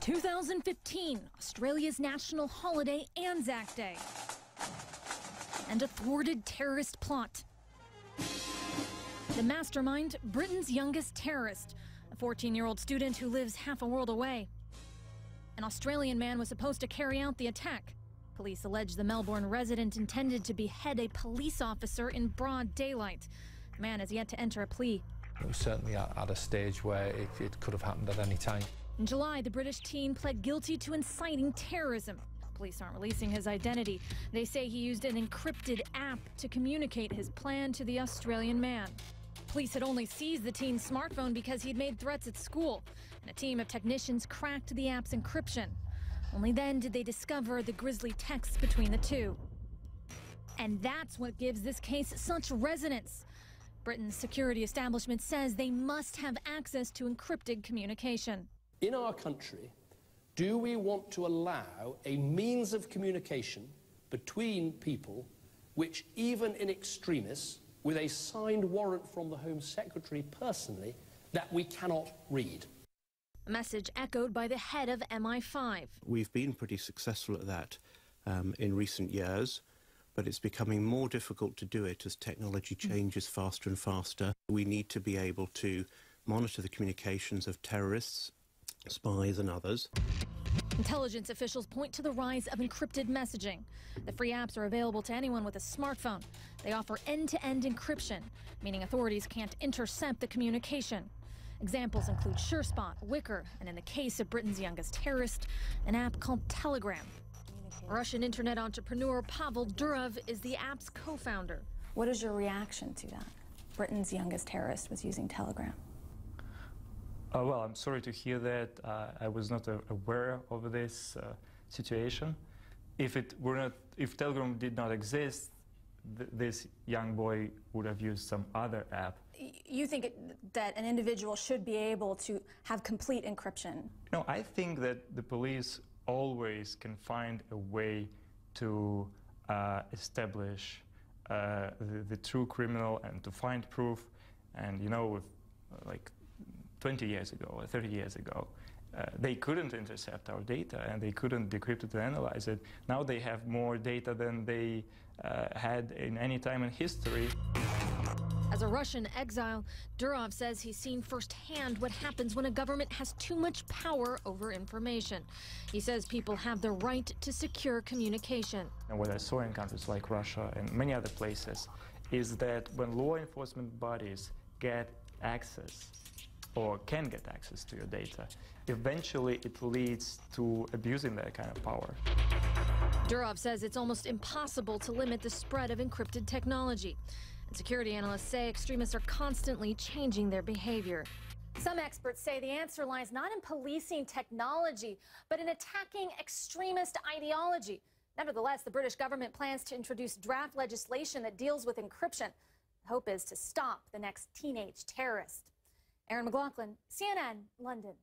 2015, Australia's national holiday, Anzac Day, and a thwarted terrorist plot. The mastermind, Britain's youngest terrorist, a 14-year-old student who lives half a world away. An Australian man was supposed to carry out the attack. Police allege the Melbourne resident intended to behead a police officer in broad daylight. The man has yet to enter a plea. It was certainly at a stage where it could have happened at any time. In July, the British teen pled guilty to inciting terrorism. Police aren't releasing his identity. They say he used an encrypted app to communicate his plan to the Australian man. Police had only seized the teen's smartphone because he'd made threats at school, and a team of technicians cracked the app's encryption. Only then did they discover the grisly texts between the two. And that's what gives this case such resonance. Britain's security establishment says they must have access to encrypted communication. In our country, do we want to allow a means of communication between people which, even in extremis, with a signed warrant from the Home Secretary personally, that we cannot read? A message echoed by the head of MI5. We've been pretty successful at that in recent years, but it's becoming more difficult to do it as technology changes faster and faster. We need to be able to monitor the communications of terrorists, spies and others. Intelligence officials point to the rise of encrypted messaging. The free apps are available to anyone with a smartphone. They offer end-to-end encryption, meaning authorities can't intercept the communication. Examples include SureSpot, Wicker, and in the case of Britain's youngest terrorist, an app called Telegram. Russian internet entrepreneur Pavel Durov is the app's co-founder. What is your reaction to that? Britain's youngest terrorist was using Telegram. Well, I'm sorry to hear that. I was not aware of this situation. If Telegram did not exist, this young boy would have used some other app. You think that an individual should be able to have complete encryption? No, I think that the police always can find a way to establish the true criminal and to find proof. And you know, like 20 years ago or 30 years ago, they couldn't intercept our data and they couldn't decrypt it and analyze it. Now they have more data than they had in any time in history. As a Russian exile, Durov says he's seen firsthand what happens when a government has too much power over information. He says people have the right to secure communication. And what I saw in countries like Russia and many other places is that when law enforcement bodies get access or can get access to your data, eventually it leads to abusing that kind of power. Durov says it's almost impossible to limit the spread of encrypted technology. And security analysts say extremists are constantly changing their behavior. Some experts say the answer lies not in policing technology, but in attacking extremist ideology. Nevertheless, the British government plans to introduce draft legislation that deals with encryption. The hope is to stop the next teenage terrorist. Erin McLaughlin, CNN, London.